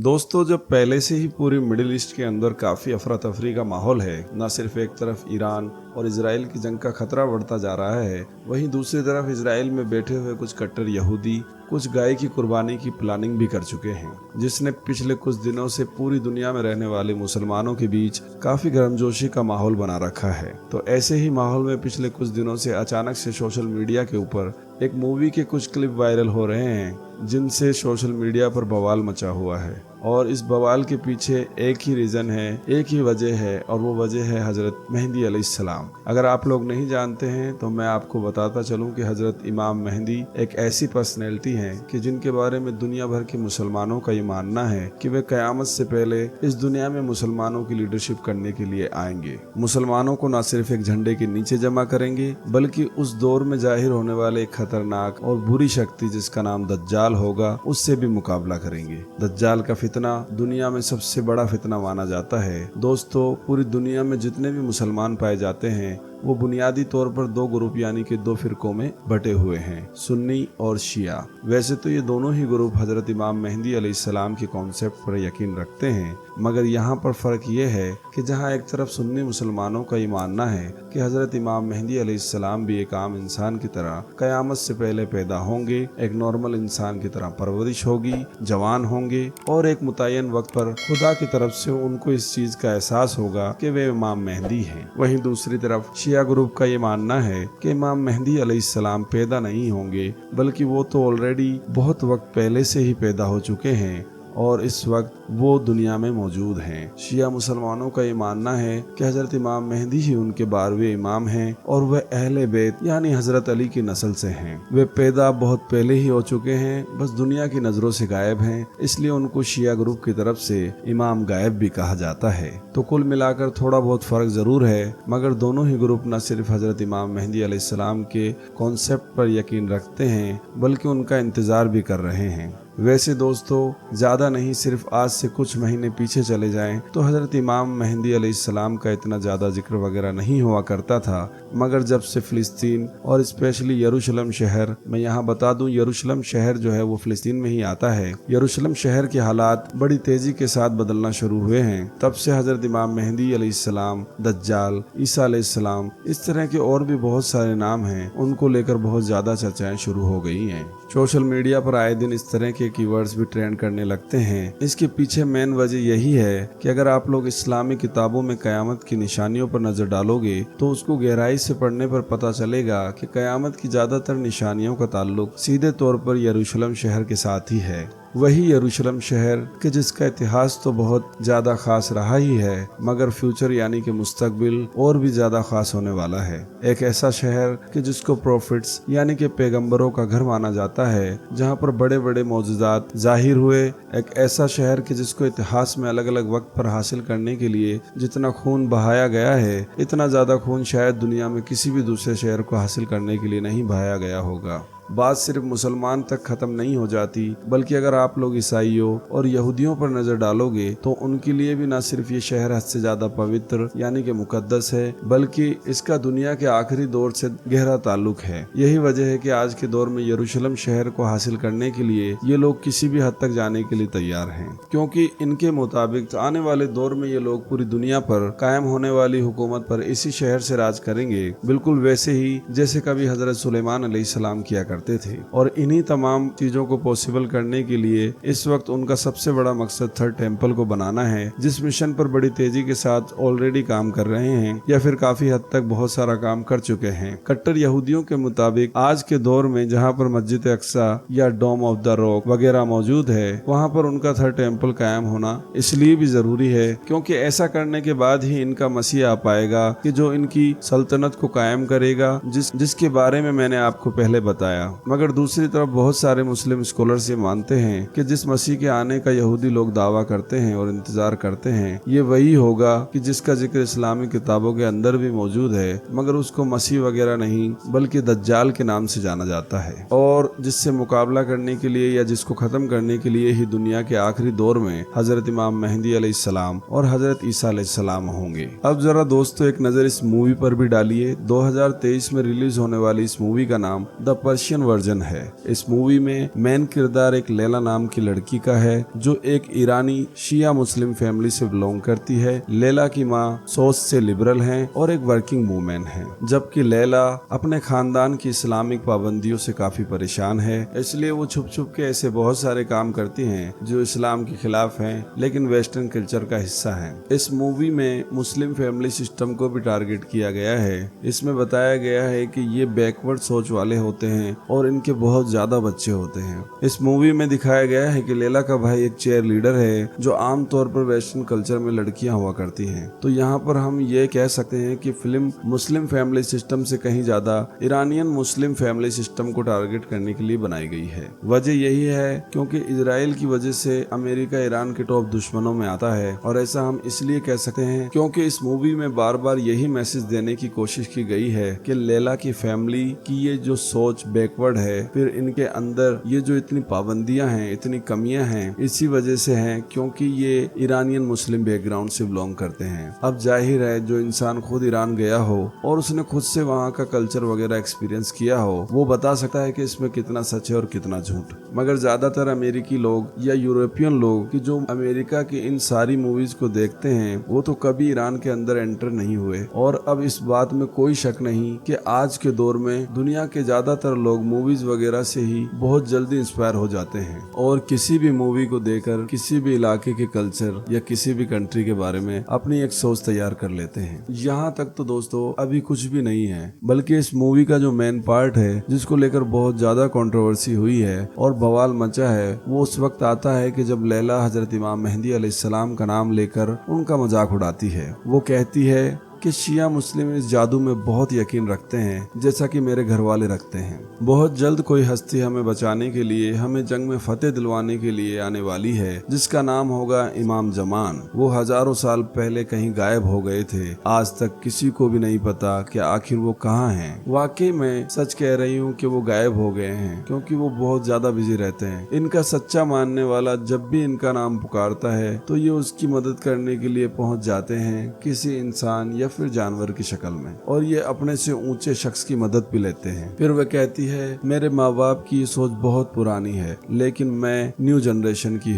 दोस्तों, जब पहले से ही पूरी मिडिल ईस्ट के अंदर काफ़ी अफरा तफरी का माहौल है, न सिर्फ एक तरफ ईरान और इजराइल की जंग का खतरा बढ़ता जा रहा है, वहीं दूसरी तरफ इजराइल में बैठे हुए कुछ कट्टर यहूदी कुछ गाय की कुर्बानी की प्लानिंग भी कर चुके हैं, जिसने पिछले कुछ दिनों से पूरी दुनिया में रहने वाले मुसलमानों के बीच काफी गर्मजोशी का माहौल बना रखा है। तो ऐसे ही माहौल में पिछले कुछ दिनों से अचानक से सोशल मीडिया के ऊपर एक मूवी के कुछ क्लिप वायरल हो रहे हैं, जिनसे सोशल मीडिया पर बवाल मचा हुआ है। और इस बवाल के पीछे एक ही रीजन है, एक ही वजह है, और वो वजह है हजरत मेहदी अलैहिस्सलाम। अगर आप लोग नहीं जानते हैं तो मैं आपको बताता चलूं कि हजरत इमाम मेहदी एक ऐसी पर्सनैलिटी हैं कि जिनके बारे में दुनिया भर के मुसलमानों का ये मानना है कि वे कयामत से पहले इस दुनिया में मुसलमानों की लीडरशिप करने के लिए आएंगे। मुसलमानों को न सिर्फ एक झंडे के नीचे जमा करेंगे, बल्कि उस दौर में जाहिर होने वाले एक खतरनाक और बुरी शक्ति जिसका नाम दज्जाल होगा, उससे भी मुकाबला करेंगे। दज्जाल का फितना दुनिया में सबसे बड़ा फितना माना जाता है। दोस्तों, पूरी दुनिया में जितने भी मुसलमान पाए जाते हैं वो बुनियादी तौर पर दो ग्रुप यानी कि दो फिरकों में बटे हुए हैं, सुन्नी और शिया। वैसे तो ये दोनों ही ग्रुप हजरत इमाम मेहदी अलैहिस्सलाम के कॉन्सेप्ट पर यकीन रखते हैं, मगर यहाँ पर फर्क ये है कि जहाँ एक तरफ सुन्नी मुसलमानों का ये मानना है कि हजरत इमाम मेहदी अलैहिस्सलाम भी एक आम इंसान की तरह कयामत से पहले पैदा होंगे, एक नॉर्मल इंसान की तरह परवरिश होगी, जवान होंगे और एक मुतय्यन वक्त पर खुदा की तरफ से उनको इस चीज का एहसास होगा कि वे इमाम मेहदी हैं। वहीं दूसरी तरफ शिया ग्रुप का ये मानना है कि इमाम मेहदी अलैहिस्सलाम पैदा नहीं होंगे, बल्कि वो तो ऑलरेडी बहुत वक्त पहले से ही पैदा हो चुके हैं और इस वक्त वो दुनिया में मौजूद हैं। शिया मुसलमानों का ये मानना है कि हजरत इमाम मेहदी ही उनके 12वें इमाम हैं और वह अहले बैत यानी हजरत अली की नस्ल से हैं। वे पैदा बहुत पहले ही हो चुके हैं, बस दुनिया की नजरों से गायब हैं, इसलिए उनको शिया ग्रुप की तरफ से इमाम गायब भी कहा जाता है। तो कुल मिलाकर थोड़ा बहुत फर्क जरूर है, मगर दोनों ही ग्रुप न सिर्फ हजरत इमाम मेहदी अलैहिस्सलाम के कॉन्सेप्ट पर यकीन रखते हैं, बल्कि उनका इंतजार भी कर रहे हैं। वैसे दोस्तों, ज्यादा नहीं, सिर्फ आज से कुछ महीने पीछे चले जाएं तो हजरत इमाम मेहदी अलैहिस्सलाम का इतना ज्यादा जिक्र वगैरह नहीं हुआ करता था, मगर जब से फिलिस्तीन और स्पेशली यरूशलेम शहर, मैं यहाँ बता दूं यरूशलेम शहर जो है वो फिलिस्तीन में ही आता है, यरूशलेम शहर के हालात बड़ी तेजी के साथ बदलना शुरू हुए हैं, तब से हजरत इमाम मेहदी अलैहिस्सलाम, दज्जाल, ईसा अलैहिस्सलाम, इस तरह के और भी बहुत सारे नाम हैं, उनको लेकर बहुत ज्यादा चर्चाएं शुरू हो गई हैं। सोशल मीडिया पर आए दिन इस तरह के कीवर्ड्स भी ट्रेंड करने लगते हैं। इसके पीछे मेन वजह यही है कि अगर आप लोग इस्लामी किताबों में कयामत की निशानियों पर नजर डालोगे तो उसको गहराई से पढ़ने पर पता चलेगा कि कयामत की ज्यादातर निशानियों का ताल्लुक सीधे तौर पर यरूशलेम शहर के साथ ही है। वही यरूशलेम शहर कि जिसका इतिहास तो बहुत ज्यादा खास रहा ही है, मगर फ्यूचर यानी कि मुस्तकबिल और भी ज्यादा खास होने वाला है। एक ऐसा शहर कि जिसको प्रॉफिट्स यानी कि पैगंबरों का घर माना जाता है, जहां पर बड़े बड़े मौजूदात जाहिर हुए। एक ऐसा शहर कि जिसको इतिहास में अलग अलग वक्त पर हासिल करने के लिए जितना खून बहाया गया है, इतना ज्यादा खून शायद दुनिया में किसी भी दूसरे शहर को हासिल करने के लिए नहीं बहाया गया होगा। बात सिर्फ मुसलमान तक खत्म नहीं हो जाती, बल्कि अगर आप लोग ईसाइयों और यहूदियों पर नजर डालोगे तो उनके लिए भी न सिर्फ ये शहर हद से ज्यादा पवित्र यानी कि मुकद्दस है, बल्कि इसका दुनिया के आखिरी दौर से गहरा ताल्लुक है। यही वजह है कि आज के दौर में यरूशलेम शहर को हासिल करने के लिए ये लोग किसी भी हद तक जाने के लिए तैयार हैं, क्योंकि इनके मुताबिक आने वाले दौर में ये लोग पूरी दुनिया पर कायम होने वाली हुकूमत पर इसी शहर से राज करेंगे, बिल्कुल वैसे ही जैसे कभी हजरत सुलेमान अलैहिस्सलाम किया करते थे। और इन्हीं तमाम चीजों को पॉसिबल करने के लिए इस वक्त उनका सबसे बड़ा मकसद थर्ड टेम्पल को बनाना है, जिस मिशन पर बड़ी तेजी के साथ ऑलरेडी काम कर रहे हैं या फिर काफी हद तक बहुत सारा काम कर चुके हैं। कट्टर यहूदियों के मुताबिक आज के दौर में जहां पर मस्जिद अक्सा या डोम ऑफ द रॉक वगैरह मौजूद है, वहां पर उनका थर्ड टेम्पल कायम होना इसलिए भी जरूरी है क्योंकि ऐसा करने के बाद ही इनका मसीह आ पाएगा कि जो इनकी सल्तनत को कायम करेगा, जिसके बारे में मैंने आपको पहले बताया। मगर दूसरी तरफ बहुत सारे मुस्लिम स्कॉलर्स ये मानते हैं कि जिस मसीह के आने का यहूदी लोग दावा करते हैं और इंतजार करते हैं, ये वही होगा कि जिसका जिक्र इस्लामी किताबों के अंदर भी मौजूद है, मगर उसको मसीह वगैरह नहीं बल्कि दज्जाल के नाम से जाना जाता है, और जिससे मुकाबला करने के लिए या जिसको खत्म करने के लिए ही दुनिया के आखिरी दौर में हजरत इमाम मेहदी अलैहिस्सलाम और हजरत ईसा अलैहिस्सलाम होंगे। अब जरा दोस्तों एक नजर इस मूवी पर भी डालिए। 2023 में रिलीज होने वाली इस मूवी का नाम द पर्शियन एनिमेशन वर्जन है। इस मूवी में मेन किरदार एक लैला नाम की लड़की का है जो एक ईरानी शिया मुस्लिम फैमिली से बिलोंग करती है। लैला की माँ सोच से लिबरल हैं और एक वर्किंग वूमेन है, जबकि लैला अपने खानदान की इस्लामिक पाबंदियों से काफी परेशान है, इसलिए वो छुप छुप के ऐसे बहुत सारे काम करती हैं जो इस्लाम के खिलाफ हैं लेकिन वेस्टर्न कल्चर का हिस्सा हैं। इस मूवी में मुस्लिम फैमिली सिस्टम को भी टारगेट किया गया है। इसमें बताया गया है कि ये बैकवर्ड सोच वाले होते हैं और इनके बहुत ज्यादा बच्चे होते हैं। इस मूवी में दिखाया गया है कि लैला का भाई एक चेयर लीडर है जो आमतौर पर वेस्टर्न कल्चर में लड़कियां हुआ करती हैं। तो यहाँ पर हम ये कह सकते हैं कि फिल्म मुस्लिम फैमिली सिस्टम से कहीं ज्यादा ईरानियन मुस्लिम फैमिली सिस्टम को टारगेट करने के लिए बनाई गई है। वजह यही है क्योंकि इजराइल की वजह से अमेरिका ईरान के टॉप दुश्मनों में आता है, और ऐसा हम इसलिए कह सकते हैं क्योंकि इस मूवी में बार बार यही मैसेज देने की कोशिश की गई है कि लैला की फैमिली की ये जो सोच बैकवर्ड है, फिर इनके अंदर ये जो इतनी पाबंदियां हैं, इतनी कमियां हैं, इसी वजह से हैं क्योंकि ये ईरानियन मुस्लिम बैकग्राउंड से बिलोंग करते हैं। अब जाहिर है जो इंसान खुद ईरान गया हो और उसने खुद से वहाँ का कल्चर वगैरह एक्सपीरियंस किया हो, वो बता सकता है कि इसमें कितना सच है और कितना झूठ। मगर ज्यादातर अमेरिकी लोग या यूरोपियन लोग कि जो अमेरिका की इन सारी मूवीज को देखते हैं, वो तो कभी ईरान के अंदर एंटर नहीं हुए। और अब इस बात में कोई शक नहीं कि आज के दौर में दुनिया के ज्यादातर लोग मूवीज वगैरह से ही बहुत जल्दी इंस्पायर हो जाते हैं और किसी भी मूवी को देखकर किसी भी इलाके के कल्चर या किसी भी कंट्री के बारे में अपनी एक सोच तैयार कर लेते हैं। यहाँ तक तो दोस्तों अभी कुछ भी नहीं है, बल्कि इस मूवी का जो मेन पार्ट है जिसको लेकर बहुत ज्यादा कंट्रोवर्सी हुई है और बवाल मचा है, वो उस वक्त आता है कि जब लैला हजरत इमाम मेहदी अलैहिस्सलाम का नाम लेकर उनका मजाक उड़ाती है। वो कहती है कि शिया मुस्लिम इस जादू में बहुत यकीन रखते हैं जैसा कि मेरे घर वाले रखते हैं। बहुत जल्द कोई हस्ती हमें बचाने के लिए, हमें जंग में फतेह दिलवाने के लिए आने वाली है जिसका नाम होगा इमाम जमान। वो हजारों साल पहले कहीं गायब हो गए थे, आज तक किसी को भी नहीं पता कि आखिर वो कहाँ हैं। वाकई में सच कह रही हूँ कि वो गायब हो गए हैं क्योंकि वो बहुत ज्यादा बिजी रहते हैं। इनका सच्चा मानने वाला जब भी इनका नाम पुकारता है तो ये उसकी मदद करने के लिए पहुँच जाते हैं, किसी इंसान या फिर जानवर की शक्ल में, और ये अपने से ऊंचे शख्स की मदद भी लेते हैं। फिर वह कहती है मेरे माँ बाप की सोच बहुत पुरानी है लेकिन मैं न्यू जनरेशन की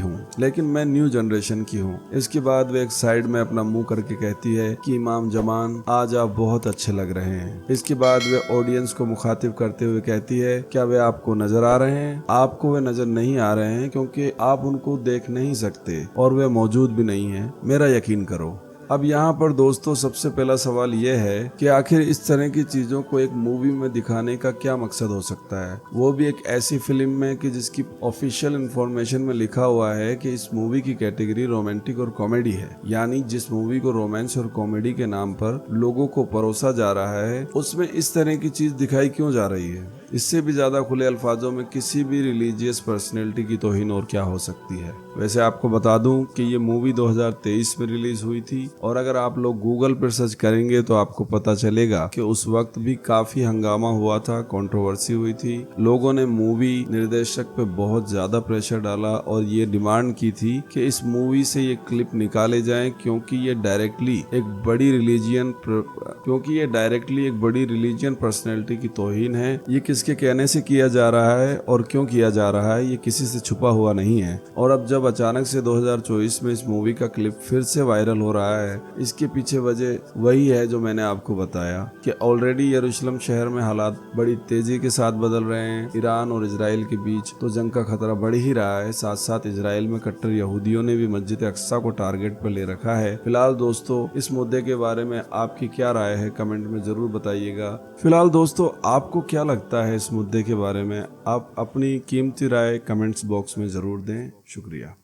हूँ। इसके बाद वे एक साइड में अपना मुंह करके कहती है कि इमाम जमान आज आप बहुत अच्छे लग रहे हैं। इसके बाद वे ऑडियंस को मुखातिब करते हुए कहती है क्या वे आपको नजर आ रहे हैं? आपको वे नजर नहीं आ रहे हैं क्योंकि आप उनको देख नहीं सकते और वे मौजूद भी नहीं है, मेरा यकीन करो। अब यहाँ पर दोस्तों सबसे पहला सवाल यह है कि आखिर इस तरह की चीजों को एक मूवी में दिखाने का क्या मकसद हो सकता है, वो भी एक ऐसी फिल्म में कि जिसकी ऑफिशियल इंफॉर्मेशन में लिखा हुआ है कि इस मूवी की कैटेगरी रोमांटिक और कॉमेडी है। यानी जिस मूवी को रोमांस और कॉमेडी के नाम पर लोगों को परोसा जा रहा है उसमें इस तरह की चीज दिखाई क्यों जा रही है? इससे भी ज्यादा खुले अल्फाजों में किसी भी रिलीजियस पर्सनैलिटी की तौहीन और क्या हो सकती है। वैसे आपको बता दूं कि ये मूवी 2023 में रिलीज हुई थी, और अगर आप लोग गूगल पर सर्च करेंगे तो आपको पता चलेगा कि उस वक्त भी काफी हंगामा हुआ था, कंट्रोवर्सी हुई थी। लोगों ने मूवी निर्देशक पे बहुत ज्यादा प्रेशर डाला और ये डिमांड की थी कि इस मूवी से ये क्लिप निकाले जाएं क्योंकि ये डायरेक्टली एक बड़ी रिलीजियन पर्सनैलिटी की तौहीन है। ये किसके कहने से किया जा रहा है और क्यों किया जा रहा है ये किसी से छुपा हुआ नहीं है। और अब जब अचानक से 2024 में इस मूवी का क्लिप फिर से वायरल हो रहा है, इसके पीछे वजह वही है जो मैंने आपको बताया कि ऑलरेडी यरूशलेम शहर में हालात बड़ी तेजी के साथ बदल रहे हैं। ईरान और इजराइल के बीच तो जंग का खतरा बढ़ ही रहा है, साथ साथ इजराइल में कट्टर यहूदियों ने भी मस्जिद अक्सा को टारगेट पर ले रखा है। फिलहाल दोस्तों इस मुद्दे के बारे में आपकी क्या राय है कमेंट में जरूर बताइएगा। फिलहाल दोस्तों आपको क्या लगता है इस मुद्दे के बारे में? आप अपनी कीमती राय कमेंट्स बॉक्स में जरूर दें। शुक्रिया।